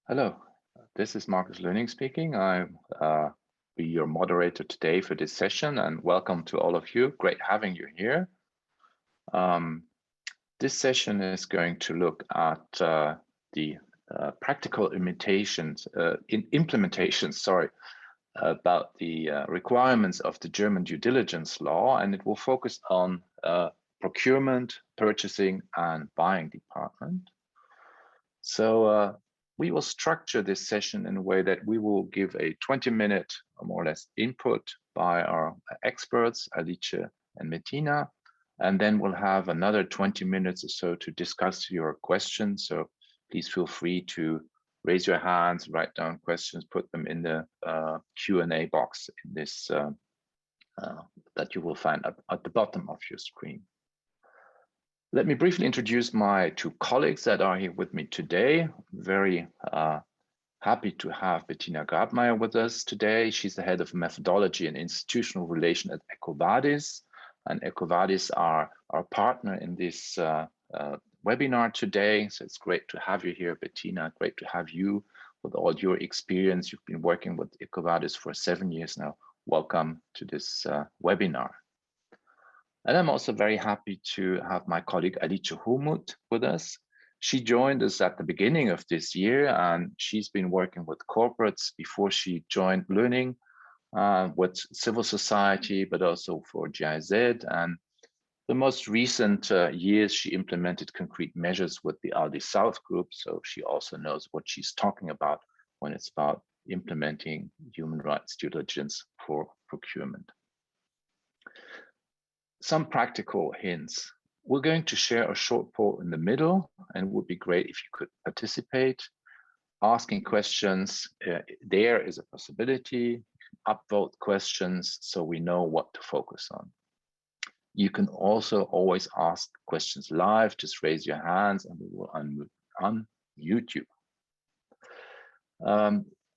Hello, this is Marcus Löning speaking. I'll be your moderator today for this session, and welcome to all of you. Great having you here. This session is going to look at the practical implementations about the requirements of the German due diligence law, and it will focus on procurement, purchasing, and buying department. So we will structure this session in a way that we will give a 20-minute, more or less, input by our experts, Alice and Bettina, and then we'll have another 20 minutes or so to discuss your questions. So please feel free to raise your hands, write down questions, put them in the Q&A box in this that you will find at the bottom of your screen. Let me briefly introduce my two colleagues that are here with me today. Very happy to have Bettina Grabmeier with us today. She's the head of methodology and institutional relation at EcoVadis. And EcoVadis are our partner in this webinar today. So it's great to have you here, Bettina. Great to have you with all your experience. You've been working with EcoVadis for 7 years now. Welcome to this webinar. And I'm also very happy to have my colleague Alice Humut with us. She joined us at the beginning of this year, and she's been working with corporates before she joined Löning, with civil society, but also for GIZ. And the most recent years, she implemented concrete measures with the Aldi South Group. So she also knows what she's talking about when it's about implementing human rights due diligence for procurement. Some practical hints. We're going to share a short poll in the middle, and it would be great if you could participate. Asking questions, there is a possibility. Upvote questions so we know what to focus on. You can also always ask questions live. Just raise your hands and we will unmute you.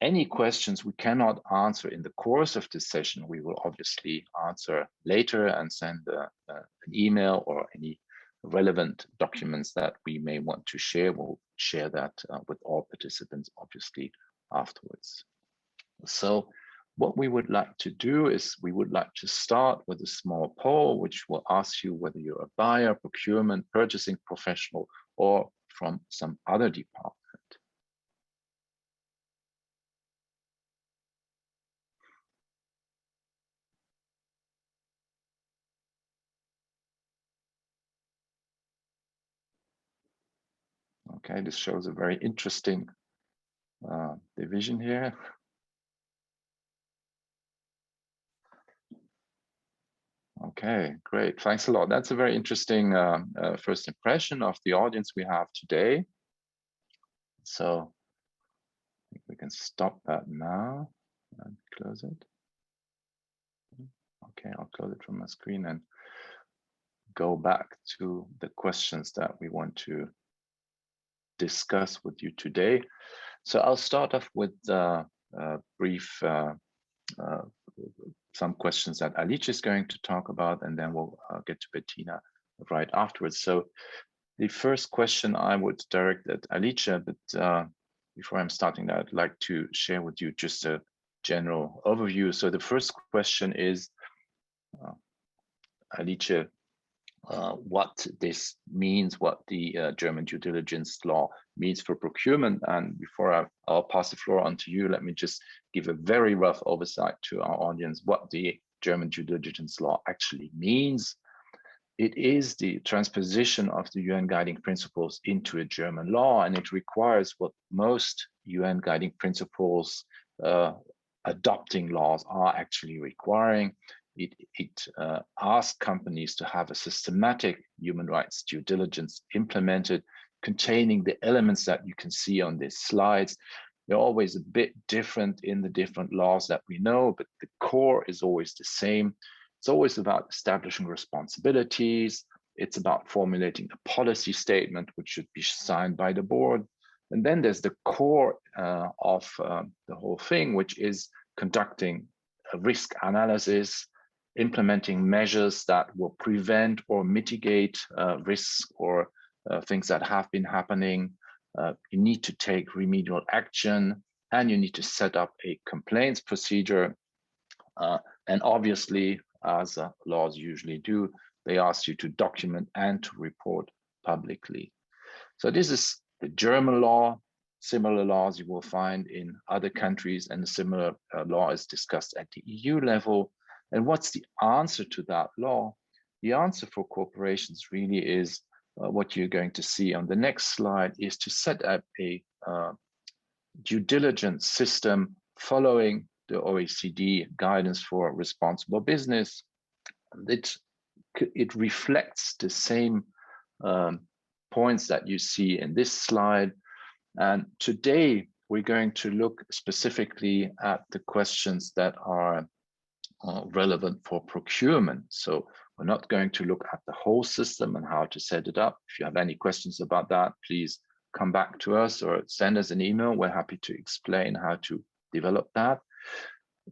Any questions we cannot answer in the course of this session, we will obviously answer later and send an email or any relevant documents that we may want to share. We'll share that with all participants, obviously, afterwards. So what we would like to do is we would like to start with a small poll, which will ask you whether you're a buyer, procurement, purchasing professional, or from some other department. Okay, this shows a very interesting division here. Okay, great. Thanks a lot. That's a very interesting first impression of the audience we have today. So I think we can stop that now and close it. Okay, I'll close it from my screen and go back to the questions that we want to discuss with you today. So I'll start off with brief some questions that Alice is going to talk about, and then we'll get to Bettina right afterwards. So the first question I would direct at Alice, but before I'm starting that, I'd like to share with you just a general overview. So the first question is, Alice, what this means, what the German due diligence law means for procurement. And before I'll pass the floor on to you, let me just give a very rough oversight to our audience what the German due diligence law actually means. It is the transposition of the UN guiding principles into a German law, and it requires what most UN guiding principles adopting laws are actually requiring. It asks companies to have a systematic human rights due diligence implemented, containing the elements that you can see on these slides. They're always a bit different in the different laws that we know, but the core is always the same. It's always about establishing responsibilities. It's about formulating a policy statement, which should be signed by the board. And then there's the core of the whole thing, which is conducting a risk analysis, implementing measures that will prevent or mitigate risks or things that have been happening, you need to take remedial action, and you need to set up a complaints procedure. And obviously, as laws usually do, they ask you to document and to report publicly. So this is the German law. Similar laws you will find in other countries, and a similar law is discussed at the EU level. And what's the answer to that law? The answer for corporations really is what you're going to see on the next slide, is to set up a due diligence system following the OECD guidance for responsible business. It reflects the same points that you see in this slide. And today we're going to look specifically at the questions that are relevant for procurement. So we're not going to look at the whole system and how to set it up. If you have any questions about that, please come back to us or send us an email. We're happy to explain how to develop that.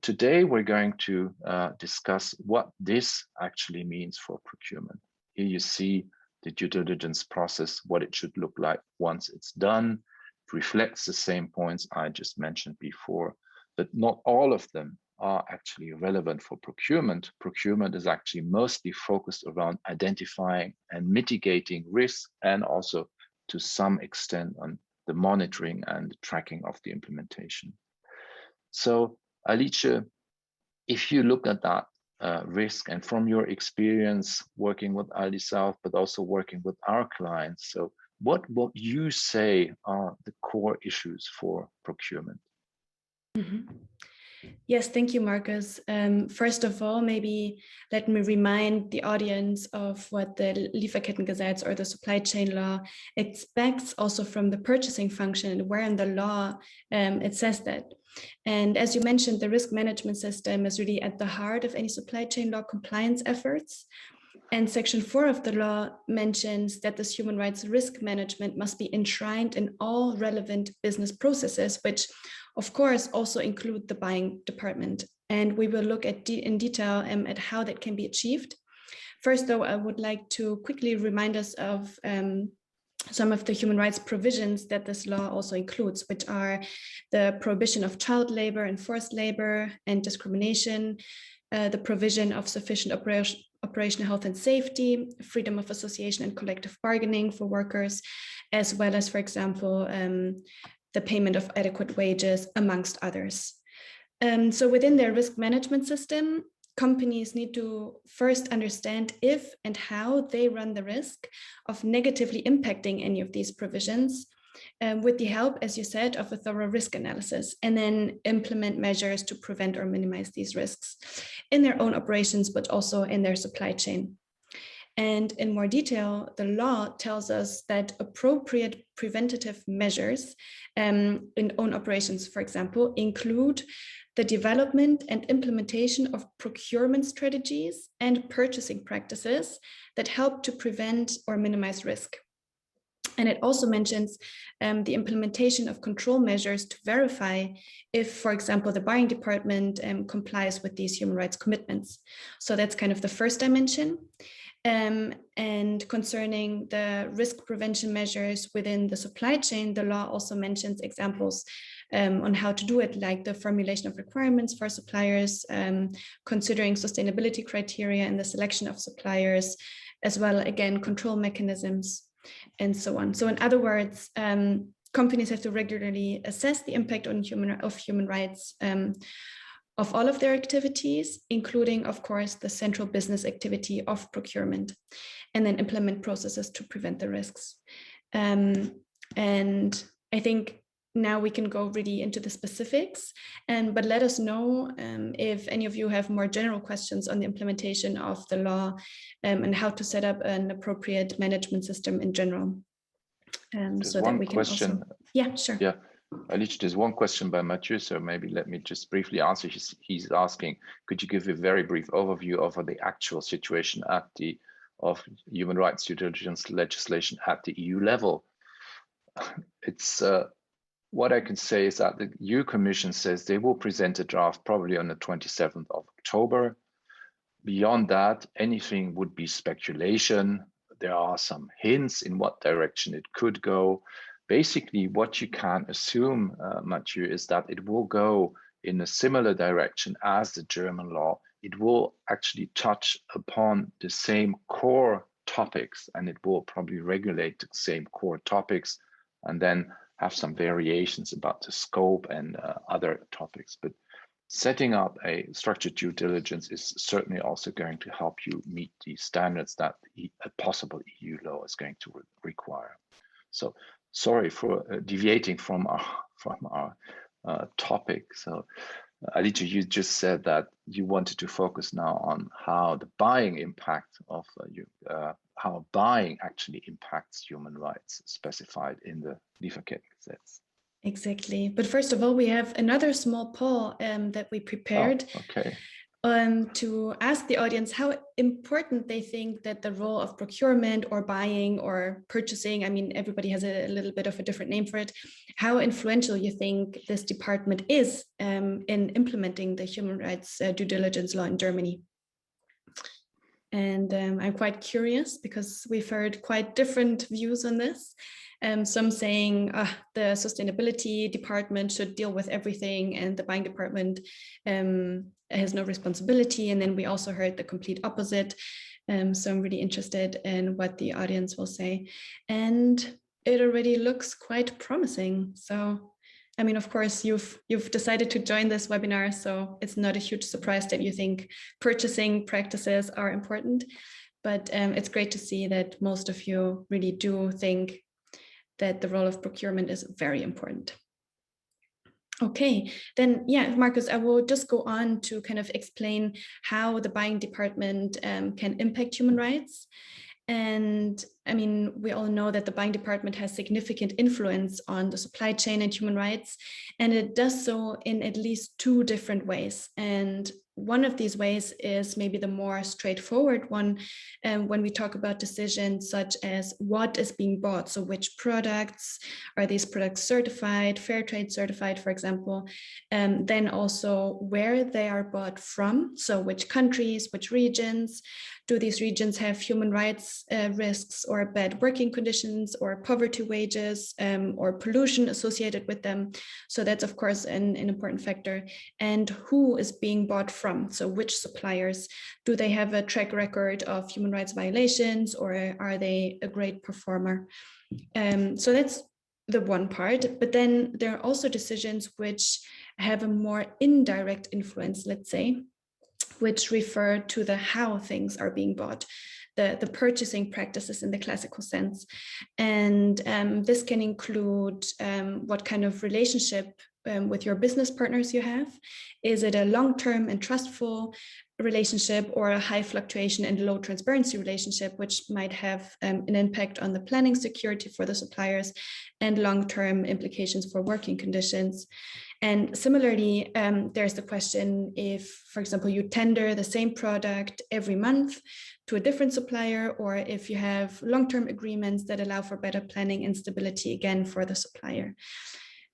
Today, we're going to discuss what this actually means for procurement. Here you see the due diligence process, what it should look like once it's done. It reflects the same points I just mentioned before, but not all of them are actually relevant for procurement. Procurement is actually mostly focused around identifying and mitigating risk, and also to some extent on the monitoring and tracking of the implementation. So Alice, if you look at that risk, and from your experience working with Aldi South, but also working with our clients, so what you say are the core issues for procurement? Mm-hmm. Yes, thank you, Marcus. First of all, maybe let me remind the audience of what the Lieferkettengesetz or the supply chain law expects also from the purchasing function, where in the law it says that. And as you mentioned, the risk management system is really at the heart of any supply chain law compliance efforts. And Section 4 of the law mentions that this human rights risk management must be enshrined in all relevant business processes, which of course also include the buying department. And we will look at in detail at how that can be achieved. First, though, I would like to quickly remind us of some of the human rights provisions that this law also includes, which are the prohibition of child labor and forced labor and discrimination, the provision of sufficient operational health and safety, freedom of association and collective bargaining for workers, as well as, for example, the payment of adequate wages, amongst others. So within their risk management system, companies need to first understand if and how they run the risk of negatively impacting any of these provisions, with the help, as you said, of a thorough risk analysis, and then implement measures to prevent or minimize these risks in their own operations, but also in their supply chain. And in more detail, the law tells us that appropriate preventative measures in own operations, for example, include the development and implementation of procurement strategies and purchasing practices that help to prevent or minimize risk. And it also mentions the implementation of control measures to verify if, for example, the buying department complies with these human rights commitments. So that's kind of the first dimension. And concerning the risk prevention measures within the supply chain, the law also mentions examples on how to do it, like the formulation of requirements for suppliers, considering sustainability criteria in the selection of suppliers, as well, again, control mechanisms, and so on. So in other words, companies have to regularly assess the impact on human rights of all of their activities, including, of course, the central business activity of procurement, and then implement processes to prevent the risks. And I think now we can go really into the specifics, but let us know if any of you have more general questions on the implementation of the law and how to set up an appropriate management system in general. So that we can also... Yeah, sure. Yeah. Alice, there's one question by Mathieu, so maybe let me just briefly answer. He's asking, could you give a very brief overview of the actual situation of human rights due diligence legislation at the EU level? It's what I can say is that the EU Commission says they will present a draft probably on the 27th of October. Beyond that, anything would be speculation. There are some hints in what direction it could go. basically what you can assume, Mathieu, is that it will go in a similar direction as the German law. It will actually touch upon the same core topics, and it will probably regulate the same core topics, and then have some variations about the scope and other topics. But setting up a structured due diligence is certainly also going to help you meet the standards that a possible EU law is going to require. So sorry for deviating from our topic. So Alicia, you just said that you wanted to focus now on how the buying impact of how buying actually impacts human rights specified in the Lieferkettengesetz. Exactly. But first of all, we have another small poll that we prepared. Oh, okay. To ask the audience how important they think that the role of procurement or buying or purchasing, I mean, everybody has a little bit of a different name for it, how influential you think this department is in implementing the human rights due diligence law in Germany. And I'm quite curious because we've heard quite different views on this. Some saying the sustainability department should deal with everything and the buying department has no responsibility. And then we also heard the complete opposite. So I'm really interested in what the audience will say. And it already looks quite promising. So, I mean, of course, you've decided to join this webinar, so it's not a huge surprise that you think purchasing practices are important. But it's great to see that most of you really do think that the role of procurement is very important. Okay, then yeah, Marcus, I will just go on to kind of explain how the buying department can impact human rights. And I mean, we all know that the buying department has significant influence on the supply chain and human rights, and it does so in at least two different ways. And one of these ways is maybe the more straightforward one when we talk about decisions such as what is being bought. So which products, are these products certified, fair trade certified, for example, then also where they are bought from. So which countries, which regions, do these regions have human rights risks or bad working conditions or poverty wages or pollution associated with them? So that's of course an important factor. And who is being bought from? So which suppliers, do they have a track record of human rights violations or are they a great performer? So that's the one part, but then there are also decisions which have a more indirect influence, let's say, which refer to the how things are being bought, the purchasing practices in the classical sense. And this can include what kind of relationship with your business partners you have. Is it a long-term and trustful relationship or a high fluctuation and low transparency relationship, which might have an impact on the planning security for the suppliers and long-term implications for working conditions? And similarly, there's the question if, for example, you tender the same product every month to a different supplier, or if you have long-term agreements that allow for better planning and stability again for the supplier.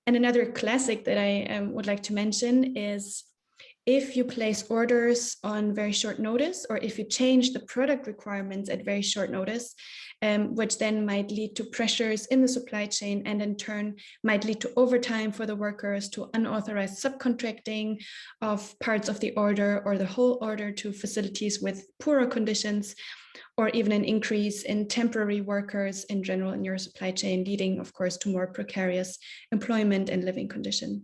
And another classic that I would like to mention is if you place orders on very short notice, or if you change the product requirements at very short notice, which then might lead to pressures in the supply chain and in turn might lead to overtime for the workers, to unauthorized subcontracting of parts of the order or the whole order to facilities with poorer conditions, or even an increase in temporary workers in general in your supply chain, leading, of course, to more precarious employment and living conditions.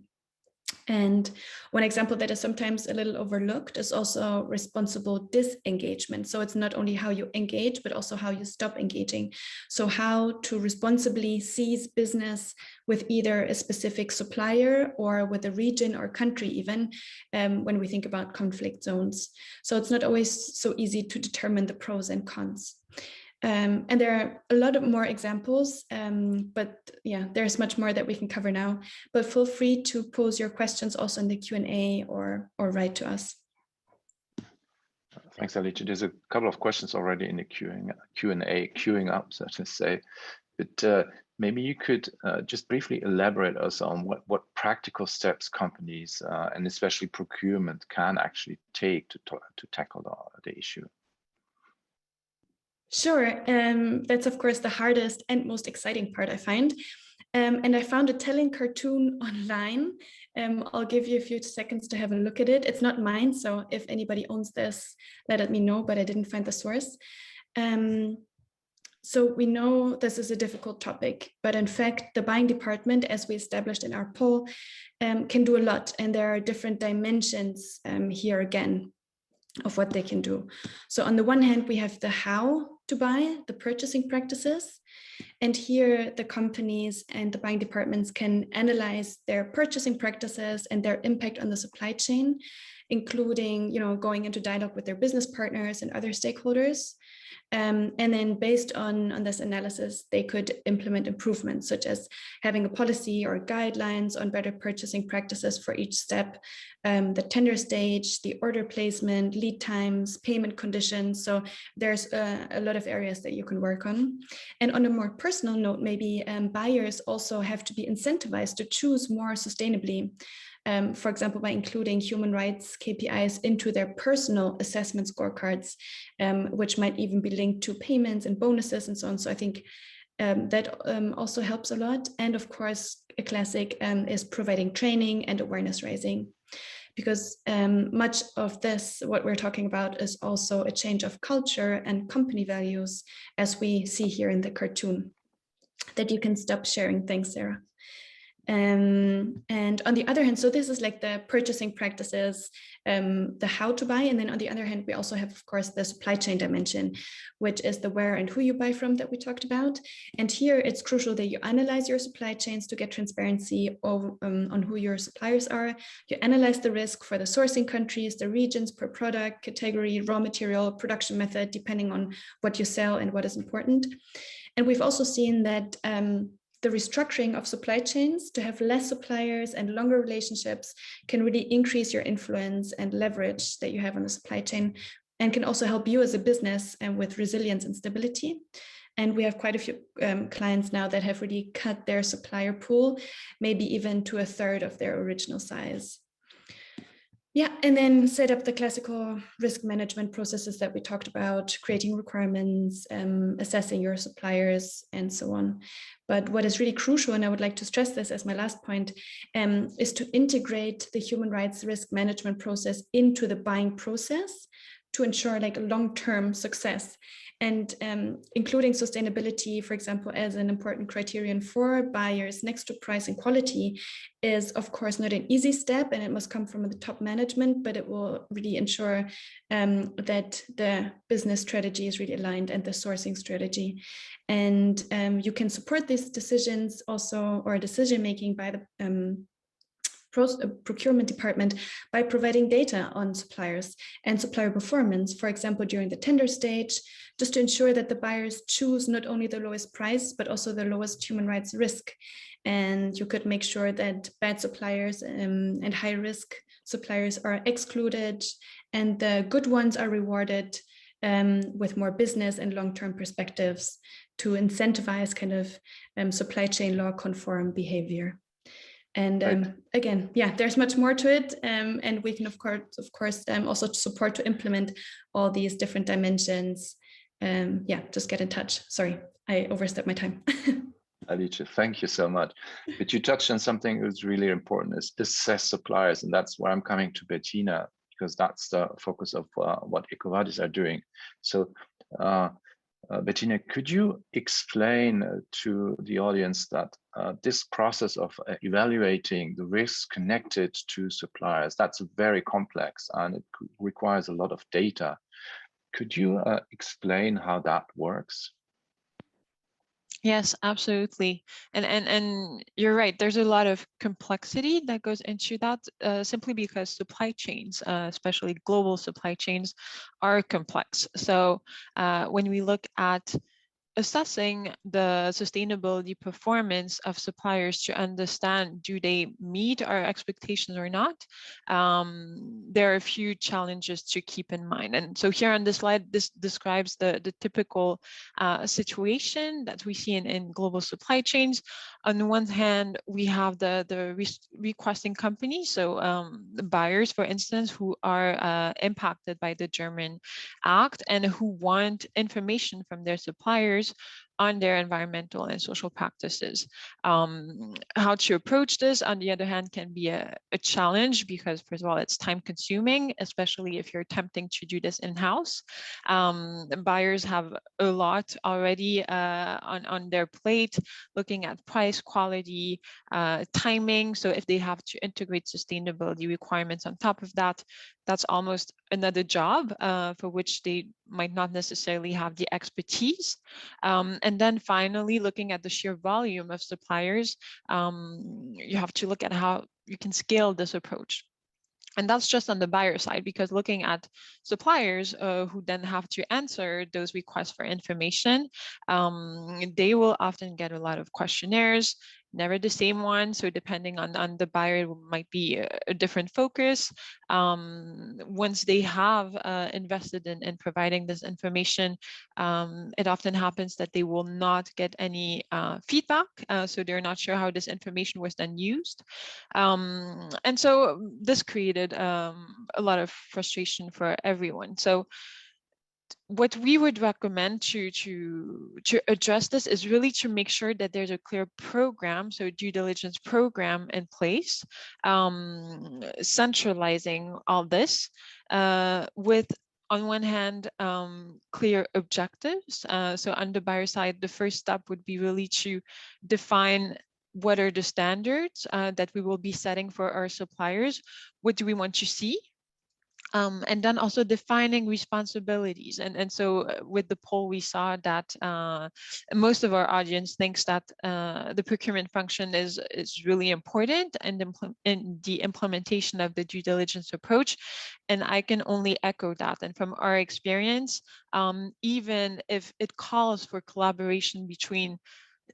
And one example that is sometimes a little overlooked is also responsible disengagement. So it's not only how you engage, but also how you stop engaging. So how to responsibly cease business with either a specific supplier or with a region or country even, when we think about conflict zones. So it's not always so easy to determine the pros and cons. And there are a lot of more examples, but yeah, there's much more that we can cover now. But feel free to pose your questions also in the Q&A or write to us. Thanks, Alicia. There's a couple of questions already in the Q&A queuing up, so to say. But maybe you could just briefly elaborate us on what practical steps companies and especially procurement can actually take to tackle the issue. Sure, that's of course the hardest and most exciting part, I find. And I found a telling cartoon online. I'll give you a few seconds to have a look at it. It's not mine, so if anybody owns this, let me know, but I didn't find the source. So we know this is a difficult topic, but in fact, the buying department, as we established in our poll, can do a lot. And there are different dimensions here again of what they can do. So on the one hand, we have the how to buy, the purchasing practices. And here the companies and the buying departments can analyze their purchasing practices and their impact on the supply chain, including, going into dialogue with their business partners and other stakeholders. And then based on this analysis, they could implement improvements such as having a policy or guidelines on better purchasing practices for each step, the tender stage, the order placement, lead times, payment conditions. So there's a lot of areas that you can work on. And on a more personal note, maybe buyers also have to be incentivized to choose more sustainably. For example, by including human rights KPIs into their personal assessment scorecards, which might even be linked to payments and bonuses and so on. So I think that also helps a lot. And of course, a classic is providing training and awareness raising, because much of this, what we're talking about, is also a change of culture and company values, as we see here in the cartoon. That you can stop sharing. Thanks, Sarah. And on the other hand, so this is like the purchasing practices, the how to buy. And then on the other hand, we also have, of course, the supply chain dimension, which is the where and who you buy from that we talked about. And here it's crucial that you analyze your supply chains to get transparency on who your suppliers are. You analyze the risk for the sourcing countries, the regions per product, category, raw material, production method, depending on what you sell and what is important. And we've also seen that the restructuring of supply chains to have less suppliers and longer relationships can really increase your influence and leverage that you have on the supply chain, and can also help you as a business and with resilience and stability. And we have quite a few clients now that have really cut their supplier pool, maybe even to a third of their original size. Yeah, and then set up the classical risk management processes that we talked about, creating requirements, assessing your suppliers, and so on. But what is really crucial, and I would like to stress this as my last point, is to integrate the human rights risk management process into the buying process to ensure like long-term success. And including sustainability, for example, as an important criterion for buyers next to price and quality is, of course, not an easy step, and it must come from the top management, but it will really ensure that the business strategy is really aligned and the sourcing strategy. And you can support these decisions also, or decision-making by the procurement department by providing data on suppliers and supplier performance, for example, during the tender stage, just to ensure that the buyers choose not only the lowest price, but also the lowest human rights risk. And you could make sure that bad suppliers and high risk suppliers are excluded, and the good ones are rewarded with more business and long-term perspectives to incentivize kind of supply chain law conform behavior. And again, yeah, there's much more to it, and we can of course also support to implement all these different dimensions. Yeah, just get in touch. Sorry, I overstepped my time. Alice, thank you so much. But you touched on something that's really important: is assess suppliers, and that's where I'm coming to Bettina, because that's the focus of what EcoVadis are doing. So. Bettina, could you explain to the audience that this process of evaluating the risks connected to suppliers, that's very complex and it requires a lot of data. Could you explain how that works? Yes, absolutely. And you're right, there's a lot of complexity that goes into that simply because supply chains, especially global supply chains, are complex. So when we look at assessing the sustainability performance of suppliers to understand, do they meet our expectations or not? There are a few challenges to keep in mind. And so here on this slide, this describes the typical situation that we see in global supply chains. On the one hand, we have the requesting companies, so the buyers, for instance, who are impacted by the German Act and who want information from their suppliers on their environmental and social practices. How to approach this, on the other hand, can be a challenge because, first of all, it's time consuming, especially if you're attempting to do this in-house. Buyers have a lot already on their plate, looking at price, quality, timing. So if they have to integrate sustainability requirements on top of that, that's almost another job for which they might not necessarily have the expertise. And then finally, looking at the sheer volume of suppliers, you have to look at how you can scale this approach. And that's just on the buyer side, because looking at suppliers who then have to answer those requests for information, they will often get a lot of questionnaires, never the same one. So depending on the buyer, it might be a different focus. Once they have invested in providing this information, it often happens that they will not get any feedback. So they're not sure how this information was then used. And so this created a lot of frustration for everyone. So what we would recommend to address this is really to make sure that there's a clear program, so due diligence program in place, centralizing all this with, on one hand, clear objectives. So on the buyer side, the first step would be really to define what are the standards that we will be setting for our suppliers. What do we want to see? And then also defining responsibilities. And so with the poll, we saw that most of our audience thinks that the procurement function is really important in the implementation of the due diligence approach. And I can only echo that. And from our experience, even if it calls for collaboration between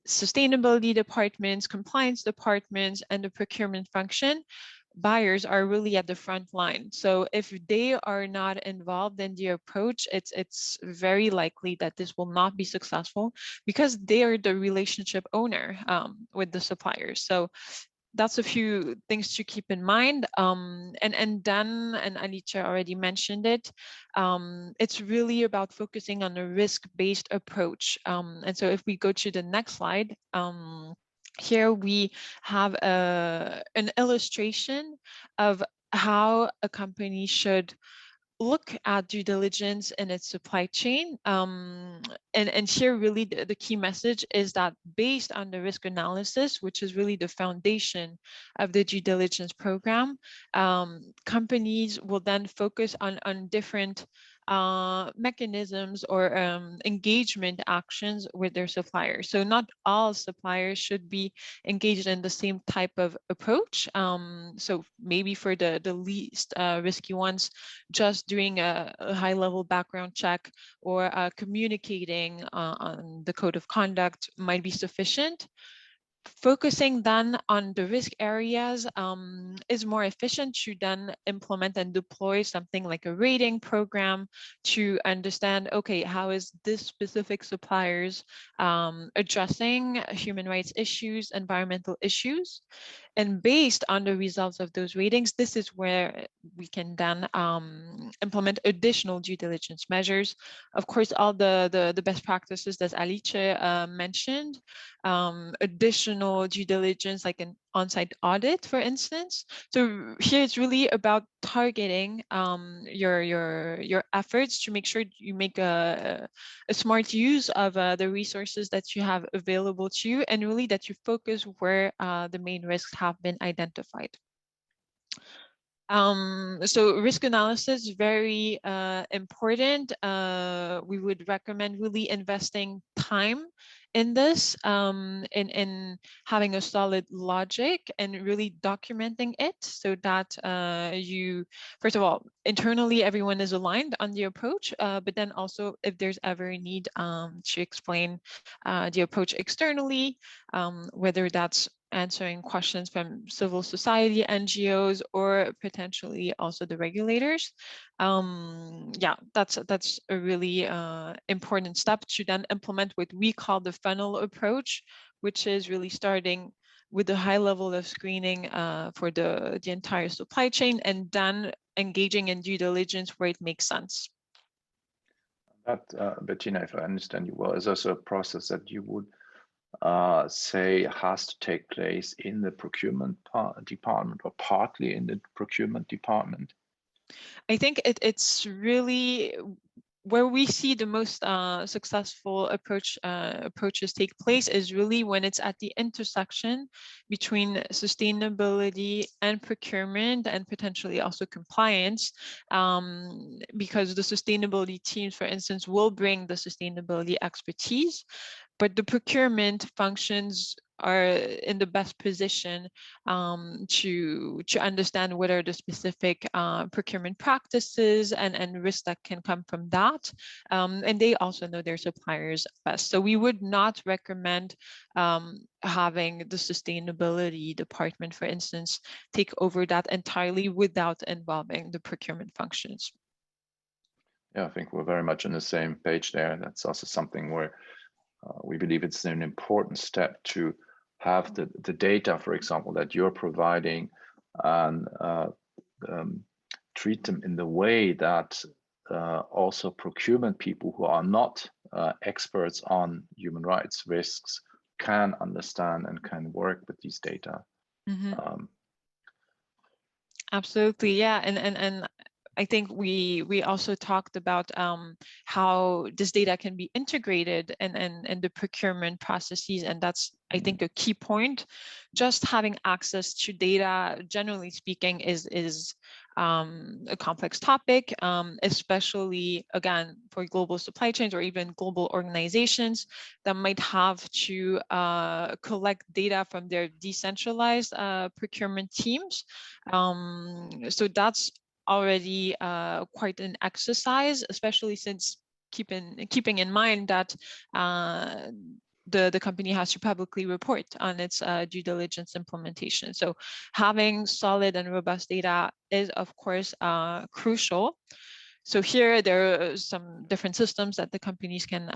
sustainability departments, compliance departments, and the procurement function, buyers are really at the front line. So if they are not involved in the approach, it's very likely that this will not be successful because they are the relationship owner with the suppliers. So that's a few things to keep in mind. And then, and Alicia already mentioned it, it's really about focusing on a risk-based approach. And so if we go to the next slide, here we have an illustration of how a company should look at due diligence in its supply chain. And here really the key message is that based on the risk analysis, which is really the foundation of the due diligence program, companies will then focus on different mechanisms or engagement actions with their suppliers. So not all suppliers should be engaged in the same type of approach. So maybe for the least risky ones, just doing a high-level background check or communicating on the code of conduct might be sufficient. Focusing then on the risk areas is more efficient to then implement and deploy something like a rating program to understand, okay, how is this specific suppliers addressing human rights issues, environmental issues? And based on the results of those ratings, this is where we can then implement additional due diligence measures. Of course, all the best practices that Alicia mentioned, additional due diligence like an on-site audit, for instance. So here it's really about targeting your efforts to make sure you make a smart use of the resources that you have available to you, and really that you focus where the main risks have been identified. So risk analysis is very important. We would recommend really investing time in this, in having a solid logic and really documenting it so that you, first of all, internally everyone is aligned on the approach, but then also if there's ever a need to explain the approach externally, whether that's answering questions from civil society, NGOs, or potentially also the regulators. Yeah, that's a really important step to then implement what we call the funnel approach, which is really starting with a high level of screening for the entire supply chain and then engaging in due diligence where it makes sense. But Bettina, if I understand you well, is also a process that you would say has to take place in the procurement department or partly in the procurement department? I think it's really where we see the most successful approaches take place is really when it's at the intersection between sustainability and procurement and potentially also compliance, because the sustainability teams, for instance, will bring the sustainability expertise, but the procurement functions are in the best position to understand what are the specific procurement practices and risks that can come from that. And they also know their suppliers best. So we would not recommend having the sustainability department, for instance, take over that entirely without involving the procurement functions. Yeah, I think we're very much on the same page there. That's also something where we believe it's an important step to have the data, for example, that you're providing and treat them in the way that also procurement people who are not experts on human rights risks can understand and can work with these data. Mm-hmm. Absolutely, yeah, and I think we also talked about how this data can be integrated in the procurement processes, and that's, I think, a key point. Just having access to data, generally speaking, is a complex topic, especially, again, for global supply chains or even global organizations that might have to collect data from their decentralized procurement teams. So that's already quite an exercise, especially since keeping in mind that the company has to publicly report on its due diligence implementation. So having solid and robust data is, of course, crucial. So here there are some different systems that the companies can,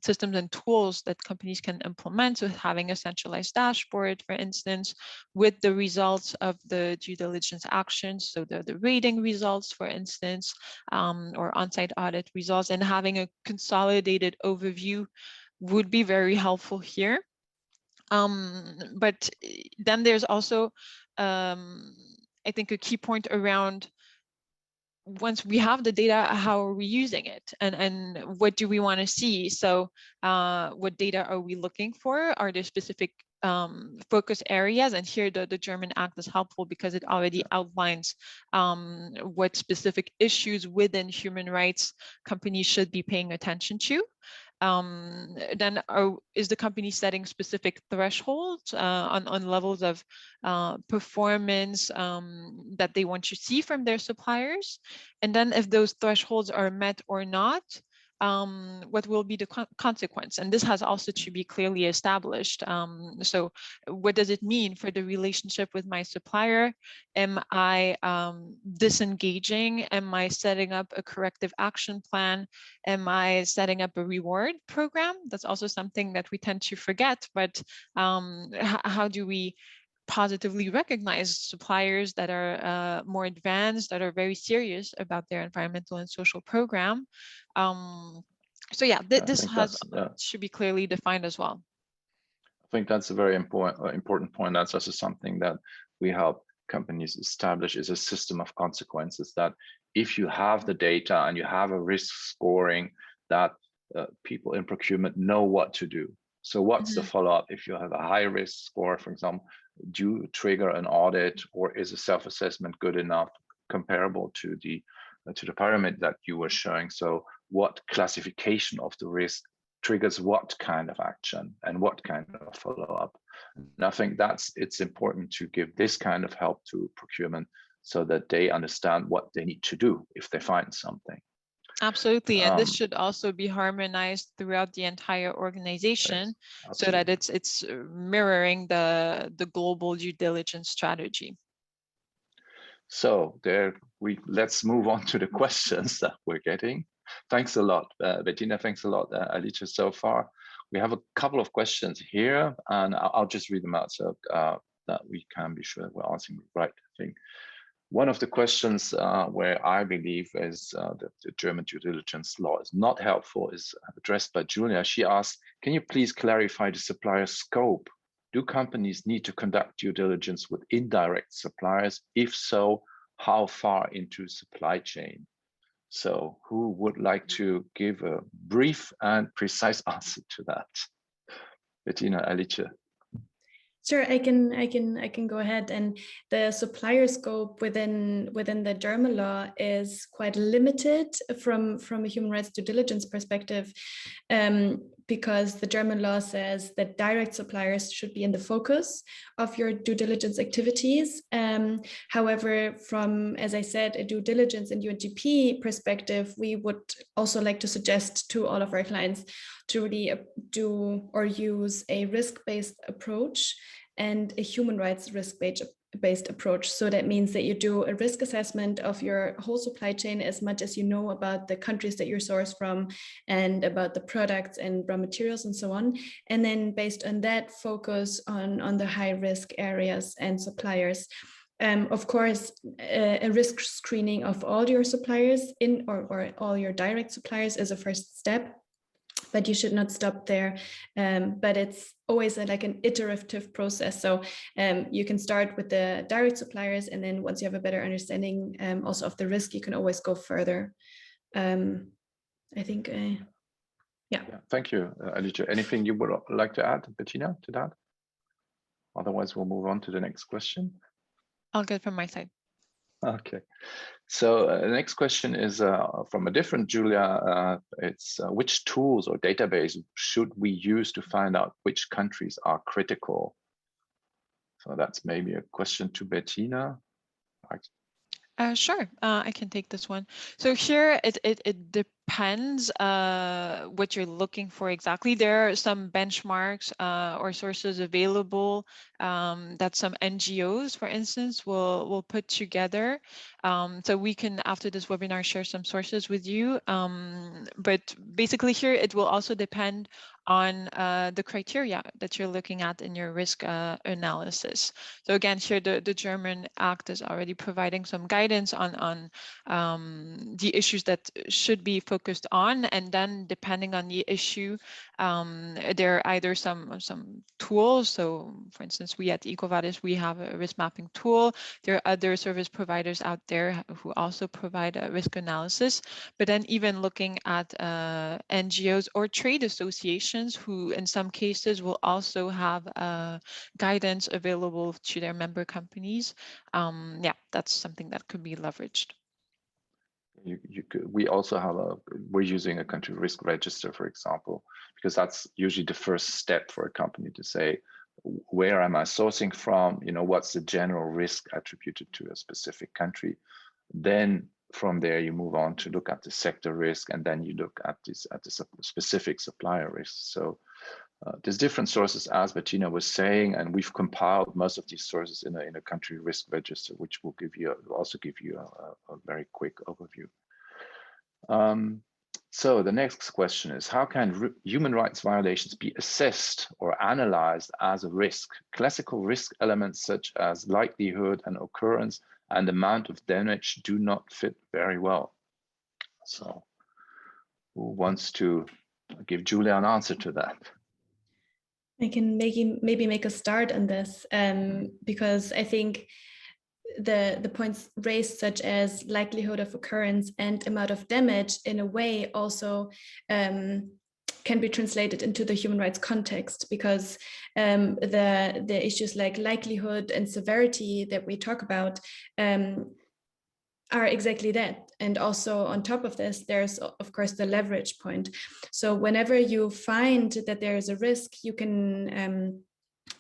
systems and tools that companies can implement. So having a centralized dashboard, for instance, with the results of the due diligence actions. So the rating results, for instance, or on-site audit results, and having a consolidated overview would be very helpful here. But then there's also, I think, a key point around, once we have the data, how are we using it, and what do we want to see? So what data are we looking for? Are there specific focus areas? And here the German Act is helpful because it already outlines what specific issues within human rights companies should be paying attention to. Then is the company setting specific thresholds on levels of performance that they want to see from their suppliers? And then if those thresholds are met or not, what will be the consequence? And this has also to be clearly established. So what does it mean for the relationship with my supplier? Am I disengaging? Am I setting up a corrective action plan? Am I setting up a reward program? That's also something that we tend to forget, but how do we positively recognize suppliers that are more advanced, that are very serious about their environmental and social program? So yeah, this should be clearly defined as well. I think that's a very important point. That's also something that we help companies establish, is a system of consequences, that if you have the data and you have a risk scoring, that people in procurement know what to do. So what's the follow-up? If you have a high risk score, for example, do you trigger an audit, or is a self-assessment good enough, comparable to the pyramid that you were showing? So what classification of the risk triggers what kind of action and what kind of follow-up? And I think it's important to give this kind of help to procurement so that they understand what they need to do if they find something. Absolutely, and this should also be harmonized throughout the entire organization, so that it's mirroring the global due diligence strategy. So let's move on to the questions that we're getting. Thanks a lot, Bettina. Thanks a lot, Alicia, so far. We have a couple of questions here, and I'll just read them out so that we can be sure that we're answering the right thing. One of the questions where I believe is that the German due diligence law is not helpful is addressed by Julia. She asked, can you please clarify the supplier scope? Do companies need to conduct due diligence with indirect suppliers? If so, how far into supply chain? So who would like to give a brief and precise answer to that? Bettina, Alice. Sure, I can go ahead. And the supplier scope within the German law is quite limited from a human rights due diligence perspective, because the German law says that direct suppliers should be in the focus of your due diligence activities. However, from, as I said, a due diligence and UNGP perspective, we would also like to suggest to all of our clients to really do or use a risk-based approach and a human rights risk-based approach. So that means that you do a risk assessment of your whole supply chain as much as you know about the countries that you're sourced from and about the products and raw materials and so on. And then based on that, focus on the high risk areas and suppliers. Of course, a risk screening of all your suppliers or all your direct suppliers is a first step, but you should not stop there. But it's always like an iterative process. So you can start with the direct suppliers, and then once you have a better understanding also of the risk, you can always go further. I think, yeah. Thank you, Alice. Anything you would like to add, Bettina, to that? Otherwise, we'll move on to the next question. All good from my side. Okay. So the next question is from a different Julia. It's which tools or database should we use to find out which countries are critical? So that's maybe a question to Bettina. Sure, I can take this one. So here it depends what you're looking for exactly. There are some benchmarks or sources available that some NGOs, for instance, will put together. So we can, after this webinar, share some sources with you. But basically here, it will also depend on the criteria that you're looking at in your risk analysis. So again, here the German Act is already providing some guidance on the issues that should be focused on, and then depending on the issue, there are either some tools. So for instance, we at EcoVadis, we have a risk mapping tool. There are other service providers out there who also provide a risk analysis, but then even looking at NGOs or trade associations who in some cases will also have guidance available to their member companies. Yeah, that's something that could be leveraged. We also have we're using a country risk register, for example, because that's usually the first step for a company to say, where am I sourcing from? You know, what's the general risk attributed to a specific country? Then from there, you move on to look at the sector risk, and then you look at the specific supplier risk. So there's different sources, as Bettina was saying, and we've compiled most of these sources in a country risk register, which will also give you a very quick overview. So the next question is, how can human rights violations be assessed or analyzed as a risk? Classical risk elements such as likelihood and occurrence and amount of damage do not fit very well. So who wants to give Julia an answer to that? I can maybe make a start on this, because I think the points raised, such as likelihood of occurrence and amount of damage, in a way also can be translated into the human rights context, because the issues like likelihood and severity that we talk about are exactly that. And also on top of this, there's of course the leverage point. So whenever you find that there is a risk, you can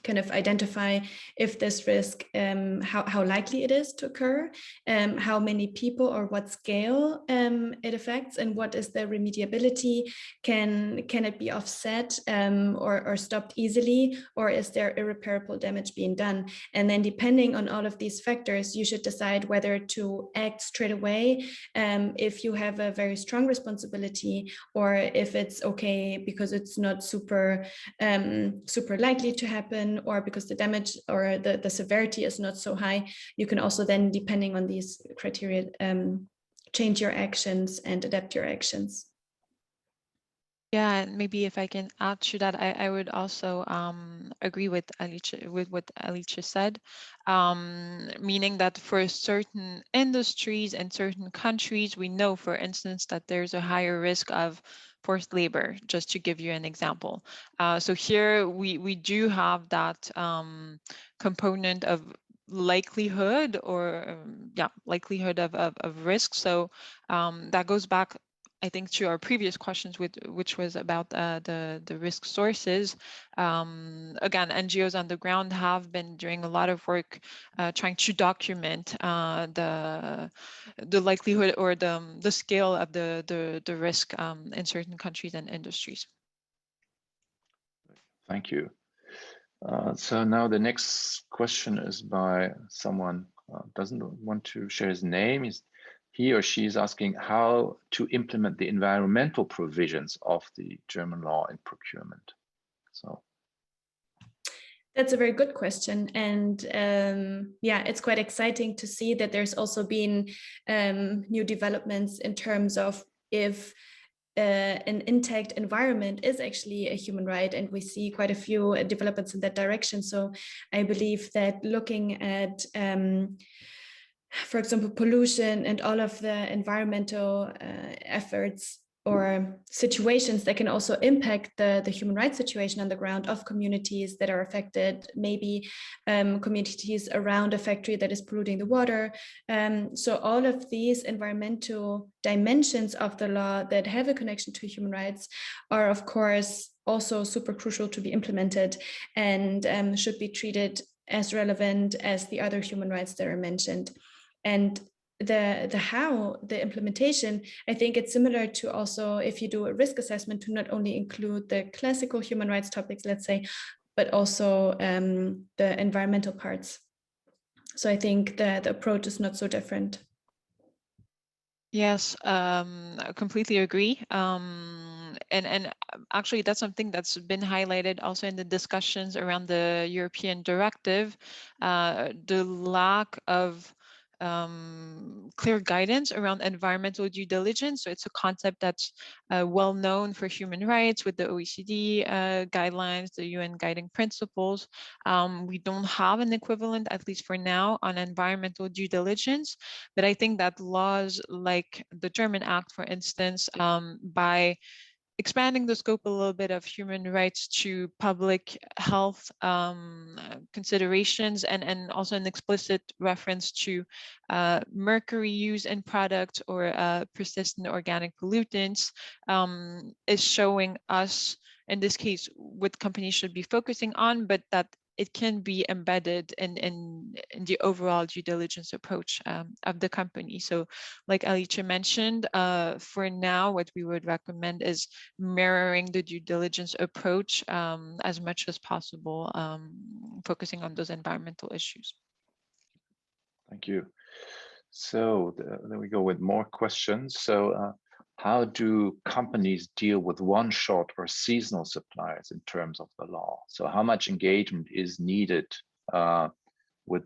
kind of identify if this risk, how likely it is to occur, how many people or what scale it affects, and what is the remediability. Can it be offset or stopped easily, or is there irreparable damage being done? And then depending on all of these factors, you should decide whether to act straight away if you have a very strong responsibility, or if it's okay because it's not super likely to happen, pollution, or because the damage or the severity is not so high, you can also then, depending on these criteria, change your actions and adapt your actions. Yeah, and maybe if I can add to that, I would also agree with what Alicia said, meaning that for certain industries and certain countries, we know, for instance, that there's a higher risk of forced labor, just to give you an example. So here we do have that component of likelihood, or likelihood of risk. So that goes back, I think, to our previous questions, which was about the risk sources. Again, NGOs on the ground have been doing a lot of work trying to document the likelihood or the scale of the risk in certain countries and industries. Thank you. So now the next question is by someone doesn't want to share his name. He or she is asking how to implement the environmental provisions of the German law in procurement. So that's a very good question. And yeah, it's quite exciting to see that there's also been new developments in terms of if an intact environment is actually a human right, and we see quite a few developments in that direction. So I believe that looking at for example, pollution and all of the environmental efforts or situations that can also impact the human rights situation on the ground of communities that are affected, maybe communities around a factory that is polluting the water. So all of these environmental dimensions of the law that have a connection to human rights are, of course, also super crucial to be implemented, and should be treated as relevant as the other human rights that are mentioned. And the how, the implementation, I think it's similar to also if you do a risk assessment, to not only include the classical human rights topics, let's say, but also the environmental parts. So I think the approach is not so different. Yes, I completely agree. And actually, that's something that's been highlighted also in the discussions around the European directive, the lack of clear guidance around environmental due diligence. So it's a concept that's well known for human rights with the OECD guidelines, the UN guiding principles. We don't have an equivalent, at least for now, on environmental due diligence. But I think that laws like the German Act, for instance, by expanding the scope a little bit of human rights to public health considerations, and also an explicit reference to mercury use in products or persistent organic pollutants, is showing us, in this case, what companies should be focusing on, but that it can be embedded in the overall due diligence approach of the company. So like Alicia mentioned, for now, what we would recommend is mirroring the due diligence approach as much as possible, focusing on those environmental issues. thank you. So then we go with more questions. So how do companies deal with one-shot or seasonal suppliers in terms of the law? So how much engagement is needed with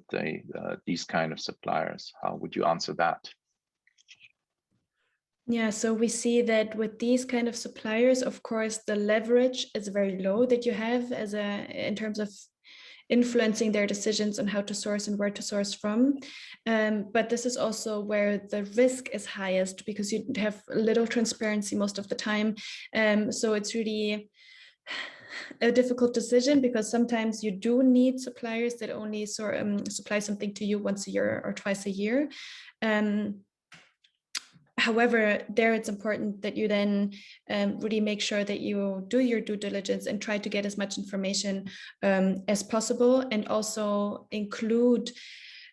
these kind of suppliers? How would you answer that? Yeah, so we see that with these kind of suppliers, of course, the leverage is very low that you have in terms of influencing their decisions on how to source and where to source from. But this is also where the risk is highest, because you have little transparency most of the time. So it's really a difficult decision, because sometimes you do need suppliers that only supply something to you once a year or twice a year. However, there it's important that you then really make sure that you do your due diligence and try to get as much information as possible, and also include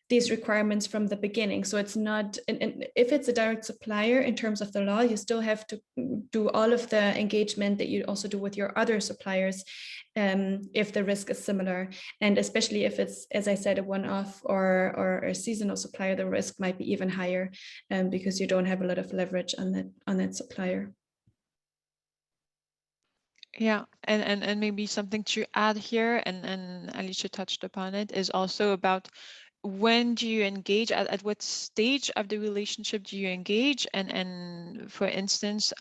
these requirements from the beginning. So it's not, and if it's a direct supplier in terms of the law, you still have to do all of the engagement that you also do with your other suppliers if the risk is similar. And especially if it's, as I said, a one-off or a seasonal supplier, the risk might be even higher because you don't have a lot of leverage on that supplier. Yeah, and maybe something to add here, and Alicia touched upon it, is also about when do you engage, at what stage of the relationship do you engage, and for instance,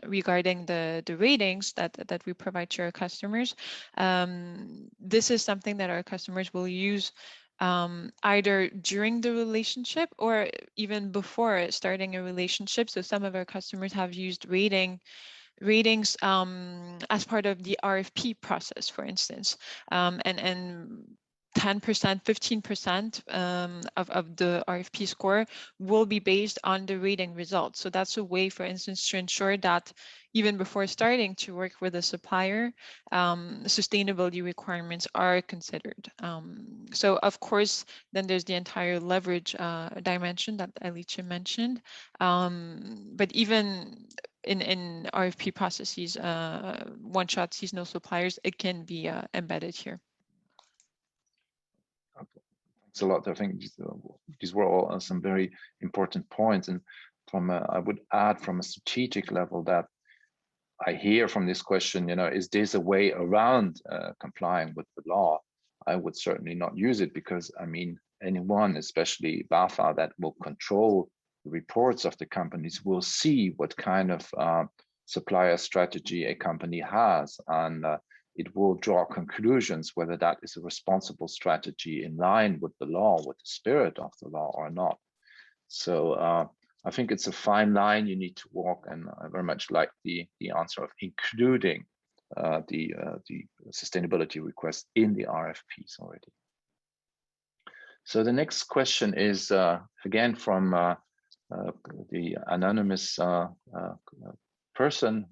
regarding the ratings that we provide to our customers, this is something that our customers will use either during the relationship or even before starting a relationship. So some of our customers have used ratings as part of the RFP process, for instance, and 10%, 15% of the RFP score will be based on the rating results. So that's a way, for instance, to ensure that even before starting to work with a supplier, sustainability requirements are considered. So of course, then there's the entire leverage dimension that Alicia mentioned. But even in RFP processes, one-shot seasonal suppliers, it can be embedded here. Thanks a lot. I think these were all some very important points. And I would add from a strategic level that I hear from this question, is this a way around complying with the law? I would certainly not use it, because I mean, anyone, especially BAFA, that will control the reports of the companies will see what kind of supplier strategy a company has, and it will draw conclusions whether that is a responsible strategy in line with the law, with the spirit of the law or not. So I think it's a fine line you need to walk, and I very much like the answer of including the sustainability request in the RFPs already. So the next question is again from the anonymous person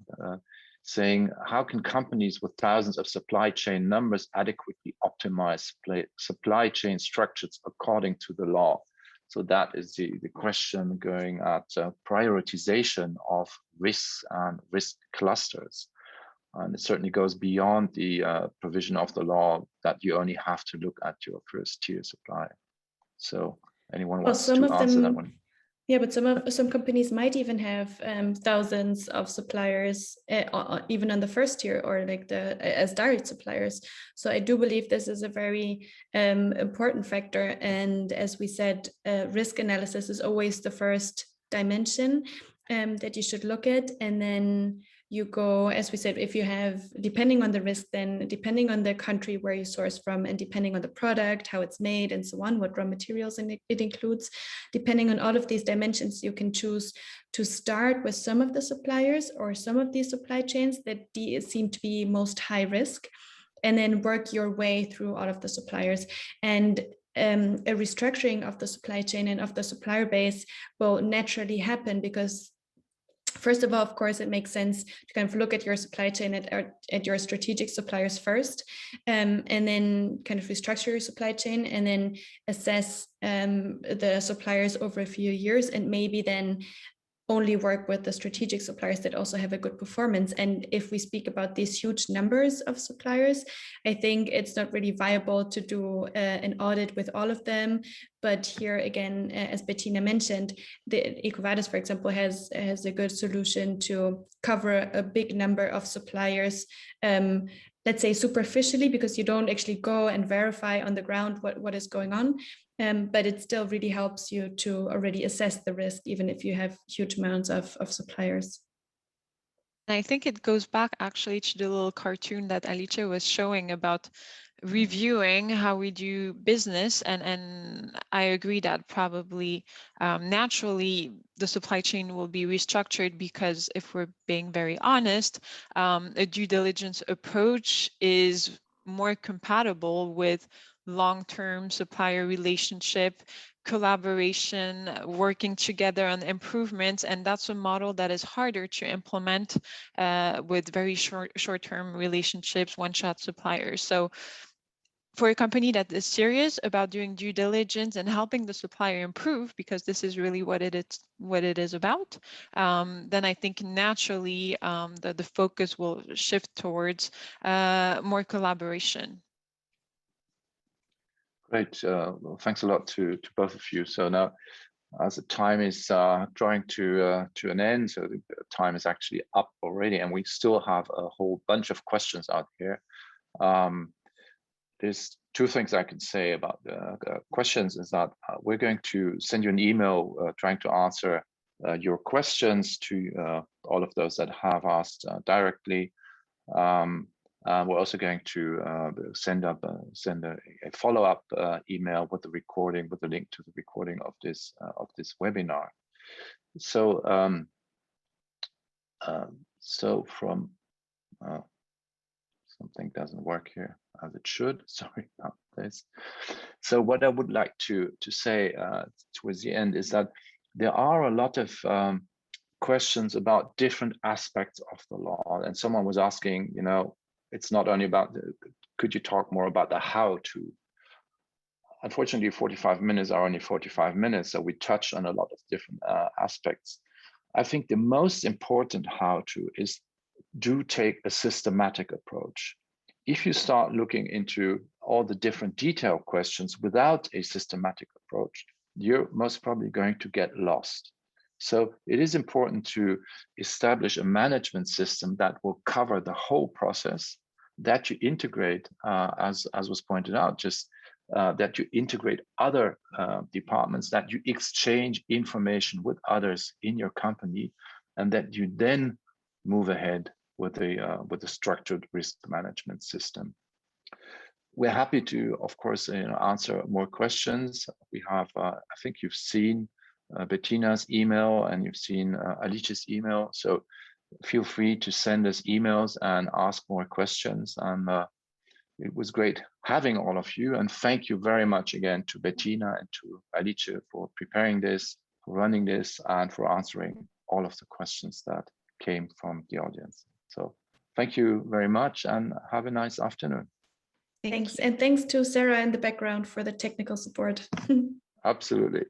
saying, how can companies with thousands of supply chain numbers adequately optimize supply chain structures according to the law? So that is the question going at prioritization of risks and risk clusters. And it certainly goes beyond the provision of the law that you only have to look at your first tier supplier. So anyone wants to answer that one? Yeah, but some companies might even have thousands of suppliers, even on the first tier, or like as direct suppliers. So I do believe this is a very important factor. And as we said, risk analysis is always the first dimension that you should look at, and then you go, as we said, if you have, depending on the risk, then depending on the country where you source from, and depending on the product, how it's made, and so on, what raw materials it includes, depending on all of these dimensions, you can choose to start with some of the suppliers or some of these supply chains that seem to be most high risk, and then work your way through all of the suppliers. And a restructuring of the supply chain and of the supplier base will naturally happen, because first of all, of course, it makes sense to kind of look at your supply chain at your strategic suppliers first, and then kind of restructure your supply chain, and then assess the suppliers over a few years, and maybe then only work with the strategic suppliers that also have a good performance. And if we speak about these huge numbers of suppliers, I think it's not really viable to do an audit with all of them. But here again, as Bettina mentioned, the EcoVadis, for example, has a good solution to cover a big number of suppliers, let's say superficially, because you don't actually go and verify on the ground what is going on. But it still really helps you to already assess the risk, even if you have huge amounts of suppliers. I think it goes back actually to the little cartoon that Alicia was showing about reviewing how we do business. And I agree that probably naturally the supply chain will be restructured, because if we're being very honest, a due diligence approach is more compatible with long-term supplier relationship, collaboration, working together on improvements, and that's a model that is harder to implement with very short-term relationships, one-shot suppliers. So for a company that is serious about doing due diligence and helping the supplier improve, because this is really what it is about, then I think naturally the focus will shift towards more collaboration. Great. Well, thanks a lot to both of you. So now as the time is drawing to an end, so the time is actually up already, and we still have a whole bunch of questions out here. There's two things I can say about the questions is that we're going to send you an email trying to answer your questions to all of those that have asked directly. We're also going to send a follow-up email with the recording, with the link to the recording of this webinar. So from something doesn't work here as it should. Sorry about this. So what I would like to say towards the end is that there are a lot of questions about different aspects of the law, and someone was asking, you know, it's not only about could you talk more about the how to. Unfortunately, 45 minutes are only 45 minutes, so we touch on a lot of different aspects. I think the most important how to is do take a systematic approach. If you start looking into all the different detailed questions without a systematic approach, you're most probably going to get lost. So it is important to establish a management system that will cover the whole process, that you integrate, as was pointed out, just that you integrate other departments, that you exchange information with others in your company, and that you then move ahead with a structured risk management system. We're happy to, of course, answer more questions. We have, I think you've seen Bettina's email and you've seen Alice's email. So feel free to send us emails and ask more questions. And it was great having all of you. And thank you very much again to Bettina and to Alice for preparing this, for running this, and for answering all of the questions that came from the audience. So thank you very much and have a nice afternoon. Thanks. And thanks to Sarah in the background for the technical support. Absolutely.